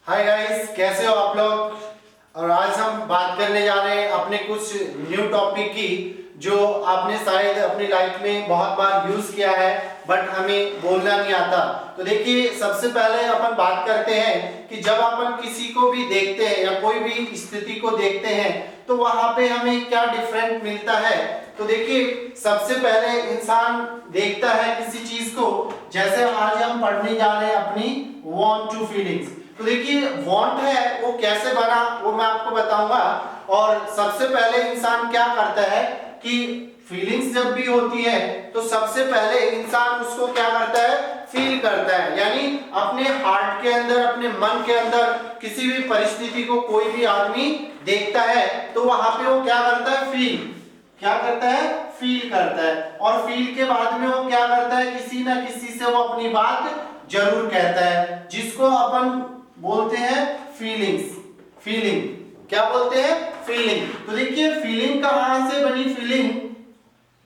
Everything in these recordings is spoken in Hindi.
हाय गाइस, कैसे हो आप लोग। और आज हम बात करने जा रहे हैं अपने कुछ न्यू टॉपिक की जो आपने शायद अपनी लाइफ में बहुत बार यूज किया है बट हमें बोलना नहीं आता। तो देखिए, सबसे पहले अपन बात करते हैं कि जब अपन किसी को भी देखते हैं या कोई भी स्थिति को देखते हैं तो वहां पे हमें क्या डिफरेंट मिलता है। तो देखिए, सबसे पहले इंसान देखता है किसी चीज को, जैसे आज हम पढ़ने जा रहे हैं अपनी वांट टू फीलिंग्स। तो देखिए, वांट है वो कैसे बना वो मैं आपको बताऊंगा। और सबसे पहले इंसान क्या करता है कि फीलिंग्स जब भी होती है तो सबसे पहले इंसान उसको क्या करता है, फील करता है। यानी अपने हार्ट के अंदर, अपने मन के अंदर किसी भी परिस्थिति को कोई भी आदमी देखता है तो वहां पे वो क्या करता है, क्या करता है, फील करता है। और फील के बाद में वो क्या करता है, किसी ना किसी से वो अपनी बात जरूर कहता है, जिसको अपन बोलते हैं फीलिंग्स। फीलिंग क्या बोलते हैं, फीलिंग। तो देखिए, फीलिंग कहां से बनी, फीलिंग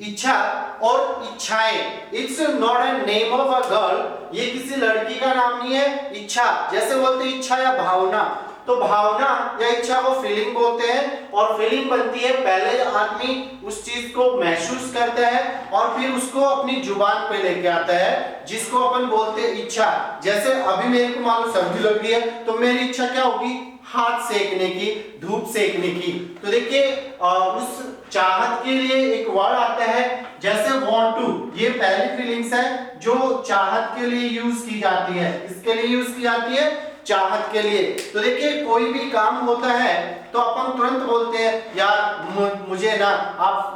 इच्छा और इच्छाएं। It's not a name of a girl, ये किसी लड़की का नाम नहीं है। इच्छा जैसे बोलते हैं इच्छा या भावना, तो भावना या इच्छा को फीलिंग बोलते हैं। और फीलिंग बनती है, पहले आदमी उस चीज को महसूस करता है और फिर उसको अपनी जुबान पे लेके आता है, जिसको अपन बोलते हैं इच्छा। जैसे अभी मेरे को मालूम सर्दी लग रही है तो मेरी इच्छा क्या होगी, हाथ सेकने की, धूप सेकने की। तो देखिए, उस चाहत के लिए एक वर्ड आता है जैसे वांट टू, ये पहली फीलिंग्स है जो चाहत के लिए यूज की जाती है। इसके लिए यूज की जाती है, चाहत के लिए। तो देखिए, कोई भी काम होता है तो अपन तुरंत बोलते हैं यार मुझे ना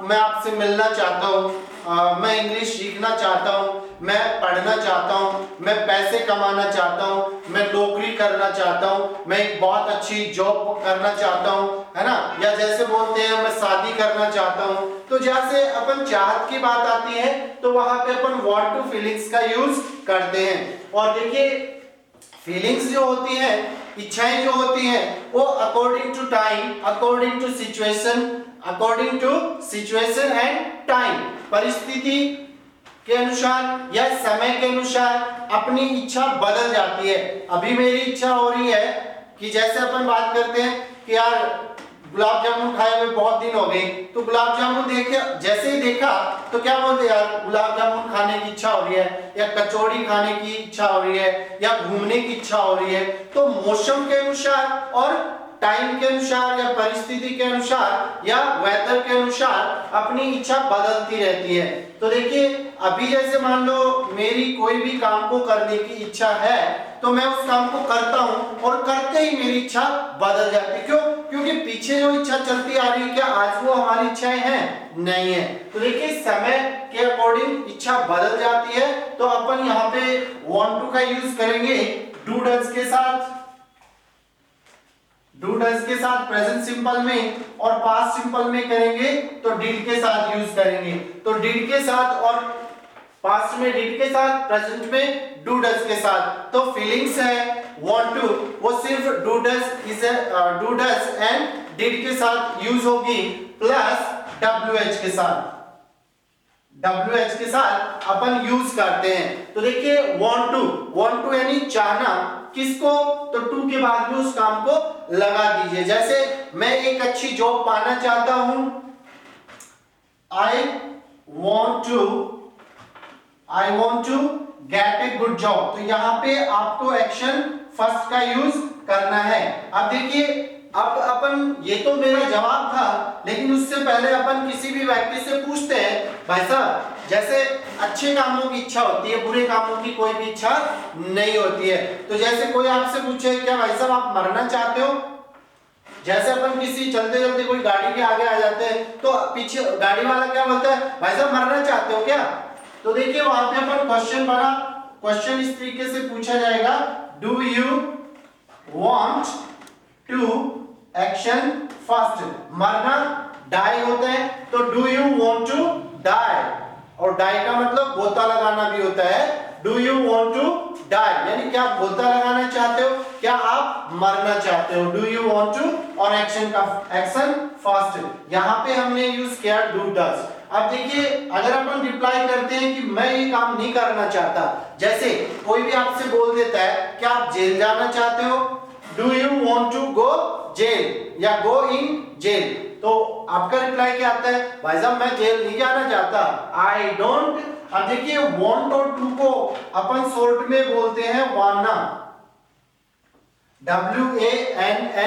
मैं आपसे मिलना चाहता हूँ, मैं इंग्लिश सीखना चाहता हूँ, मैं पढ़ना चाहता हूँ, मैं पैसे कमाना चाहता हूँ, मैं नौकरी करना चाहता हूँ, मैं एक बहुत अच्छी जॉब करना चाहता हूँ, है ना। या जैसे बोलते हैं मैं शादी करना चाहता हूँ। तो जैसे अपन चाहत की बात आती है तो वहां पे अपन वांट टू फीलिंग्स का यूज करते हैं। और देखिए, फीलिंग्स जो होती है, इच्छाएं जो होती हैं, वो according to time, according to situation and time, परिस्थिति के अनुसार या समय के अनुसार अपनी इच्छा बदल जाती है। अभी मेरी इच्छा हो रही है कि जैसे अपन बात करते हैं कि यार गुलाब जामुन खाए हुए बहुत दिन हो गए, तो गुलाब जामुन देखे, जैसे ही देखा तो क्या बोलते यार गुलाब जामुन खाने की इच्छा हो रही है, या कचौड़ी खाने की इच्छा हो रही है, या घूमने की इच्छा हो रही है। तो मौसम के अनुसार और टाइम के अनुसार या परिस्थिति के अनुसार या वेदर के अनुसार अपनी इच्छा बदलती रहती है। तो देखिए, अभी जैसे मान लो मेरी कोई भी काम को करने की इच्छा है तो मैं उस काम को करता हूं और करते ही मेरी इच्छा बदल जाती है। क्यों? क्योंकि पीछे जो इच्छा चलती आ रही है, क्या आज वो हमारी इच्छाएं हैं? नहीं है। तो देखिए, समय के अकॉर्डिंग इच्छा बदल जाती है। तो अपन यहाँ पे वांट टू का यूज करेंगे डू डज के साथ, डू डज के साथ प्रेजेंट सिंपल में, और पास्ट सिंपल में करेंगे तो डिड के साथ यूज करेंगे। तो डिड के साथ और पास्ट में डिड के साथ, प्रेजेंट में डू डज के साथ। तो फीलिंग्स है वांट टू, वो सिर्फ डू डज एंड डिड के साथ यूज होगी, प्लस WH के साथ, WH के साथ अपन यूज करते हैं। तो देखिए, वांट टू यानी चाहना, किसको, तो टू के बाद में उस काम को लगा दीजिए। जैसे मैं एक अच्छी जॉब पाना चाहता हूं, I want to get a good job। तो यहां पे आपको एक्शन फर्स्ट का यूज करना है। अब देखिए, अब अपन, ये तो मेरा जवाब था, लेकिन उससे पहले अपन किसी भी व्यक्ति से पूछते हैं भाई साहब, जैसे अच्छे कामों की इच्छा होती है, बुरे कामों की कोई भी इच्छा नहीं होती है। तो जैसे कोई आपसे पूछे क्या भाई साहब आप मरना चाहते हो, जैसे अपन किसी चलते चलते कोई गाड़ी के आगे आ जाते हैं तो पीछे गाड़ी वाला क्या बोलता है, भाई साहब मरना चाहते हो क्या। तो देखिए, वहां पे अपन क्वेश्चन बना, क्वेश्चन इस तरीके से पूछा जाएगा, do you want to action first, मरना डाई होता है, तो do you want to die, और डाई का मतलब गोता लगाना भी होता है। Do you want to die यानी क्या आप गोता लगाना चाहते हो, क्या आप मरना चाहते हो, डू यू वांट टू, और एक्शन का एक्शन फर्स्ट, यहां पे हमने यूज किया डू डज। अब देखिए, अगर अपन रिप्लाई करते हैं कि मैं ये काम नहीं करना चाहता, जैसे कोई भी आपसे बोल देता है क्या आप जेल जाना चाहते हो, do you want to go jail या गो इन जेल, तो आपका रिप्लाई क्या आता है, भाई साहब मैं जेल नहीं जाना चाहता, आई डोंट। अब देखिए वांट और टू को अपन शॉर्ट में बोलते हैं वाना, WANNA,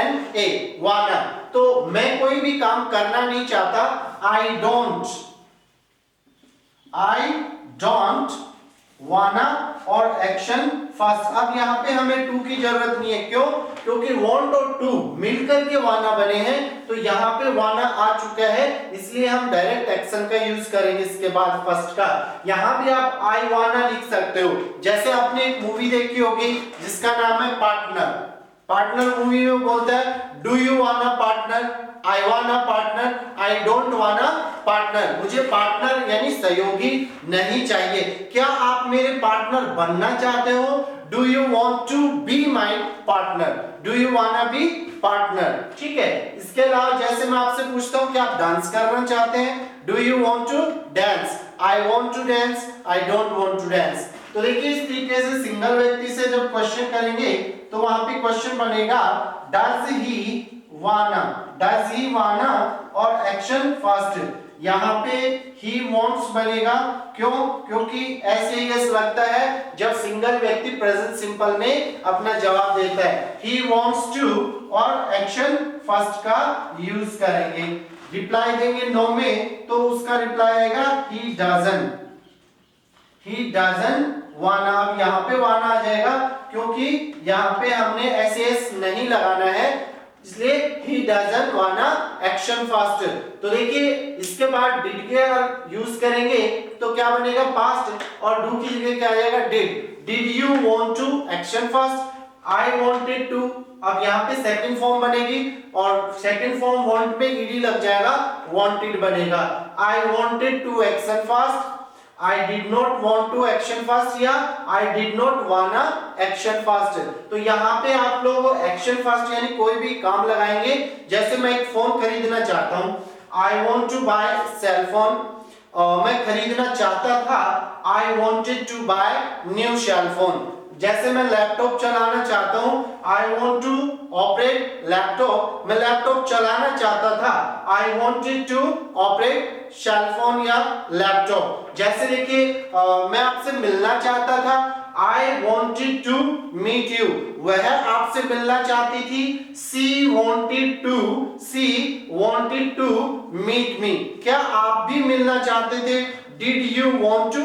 वाना। तो मैं कोई भी काम करना नहीं चाहता, आई डोंट वाना और एक्शन फर्स्ट। अब यहाँ पे हमें टू की जरूरत नहीं है, क्यों, क्योंकि वांट और टू मिलकर के वाना बने हैं, तो यहाँ पे वाना आ चुका है, इसलिए हम डायरेक्ट एक्शन का यूज करेंगे इसके बाद फर्स्ट का। यहाँ भी आप आई वाना लिख सकते हो, जैसे आपने एक मूवी देखी होगी जिसका नाम है पार्टनर। पार्टनर मूवी में बोलता है डू यू वाना पार्टनर, आई वाना पार्टनर, आई डोंट वाना पार्टनर। मुझे पार्टनर यानी सहयोगी नहीं चाहिए। क्या आप मेरे पार्टनर बनना चाहते हो, do you want to be my partner, do you wanna be partner, ठीक है। इसके अलावा जैसे मैं आपसे पूछता हूं कि आप डांस करना चाहते हैं, do you want to dance, I want to dance, I don't want to dance. तो देखिए इस तरीके से सिंगल व्यक्ति से जब क्वेश्चन करेंगे तो वहां पे क्वेश्चन बनेगा डज ही वाना और एक्शन फर्स्ट। यहाँ पे ही वांट्स बनेगा, क्यों, क्योंकि ऐसे यस लगता है जब सिंगल व्यक्ति प्रेजेंट सिंपल में अपना जवाब देता है। ही वांट्स टू और एक्शन फर्स्ट का यूज करेंगे। रिप्लाई देंगे नो में तो उसका रिप्लाई आएगा ही डजंट वाना। अब यहाँ पे वाना आ जाएगा क्योंकि यहाँ पे हमने एस नहीं लगाना है, इसलिए he doesn't वाना एक्शन फास्ट। तो देखिए इसके बाद डिड के अगर यूज करेंगे तो क्या बनेगा पास्ट, और डू की जगह क्या आ जाएगा did you want to action fast, I wanted to. अब यहाँ पे सेकंड फॉर्म बनेगी और सेकंड फॉर्म वांट पे ईडी लग जाएगा, वांटेड बनेगा। I wanted to action fast, I did not want to action fast या I did not wanna action fast। तो यहाँ पे आप लोग action fast यानी कोई भी काम लगाएंगे। जैसे मैं एक फोन खरीदना चाहता हूँ, I want to buy cell phone, मैं खरीदना चाहता था, I wanted to buy new cell phone। जैसे मैं लैपटॉप चलाना चाहता हूँ, I want to operate laptop, मैं लैपटॉप चलाना चाहता था, I wanted to operate cell phone या लैपटॉप। जैसे देखिए मैं आपसे मिलना चाहता था, I wanted to meet you, वह आपसे मिलना चाहती थी, she wanted to meet me। क्या आप भी मिलना चाहते थे, did you want to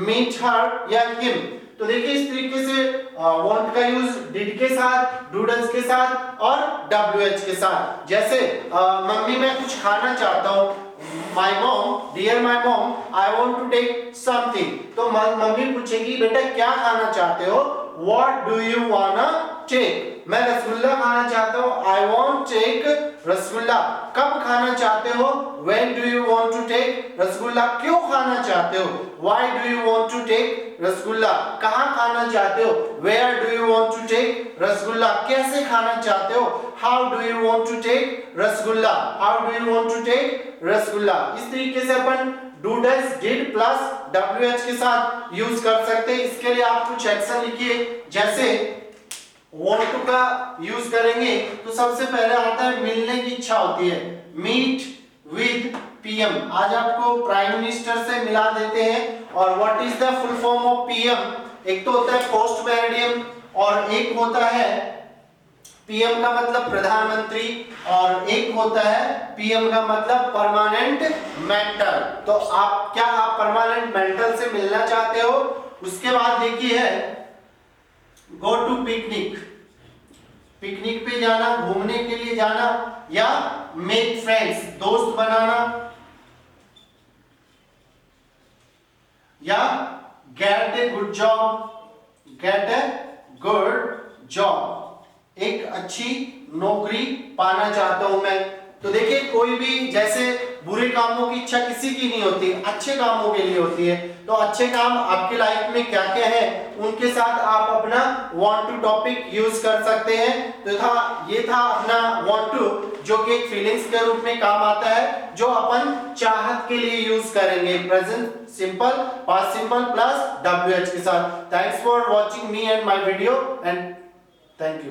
meet her या him। तो देखिए इस तरीके से want का यूज did के साथ, doodles के साथ और WH के साथ। जैसे मम्मी मैं कुछ खाना चाहता हूँ, my mom, dear my mom, I want to take something। तो मम्मी पूछेगी बेटा क्या खाना चाहते हो, what do you wanna take। मैं रसगुल्ला खाना चाहता हूँ, I want take रसगुल्ला। कब खाना चाहते हो, when do you want to take rasgulla. क्यों खाना चाहते हो, why do you want to take rasgulla. कहाँ खाना चाहते हो, where do you want to take rasgulla. कैसे खाना चाहते हो, how do you want to take rasgulla, how do you want to take rasgulla. इस तरीके से अपन डूडल्स डिड प्लस WH के साथ यूज कर सकते हैं। इसके लिए आप कुछ एक्शन लिखिए। जैसे want to का यूज करेंगे तो सबसे पहले आता है मिलने की इच्छा होती है, मीट विद PM। आज आपको प्राइम मिनिस्टर से मिला देते हैं। और what is the full form of PM, एक तो होता है पोस्ट मैरिडियम और एक होता है PM का मतलब प्रधानमंत्री और एक होता है PM का मतलब परमानेंट मेंटल। तो आप क्या आप परमानेंट मेंटल से मिलना चाहते हो। उसके बाद देखिए है गो टू पिकनिक, पिकनिक पे जाना, घूमने के लिए जाना, या मेक फ्रेंड्स दोस्त बनाना, या gate a good job, gate a good job, एक अच्छी नौकरी पाना चाहता हूं मैं। तो देखिए कोई भी जैसे बुरे कामों की इच्छा किसी की नहीं होती, अच्छे कामों के लिए होती है। तो अच्छे काम आपके लाइफ में क्या क्या है उनके साथ आप अपना want to टॉपिक यूज कर सकते हैं। तो ये था अपना want to, जो कि एक फीलिंग्स के रूप में काम आता है, जो अपन चाहत के लिए यूज करेंगे present simple, past simple plus WH के साथ। Thanks for watching me and my video and thank you.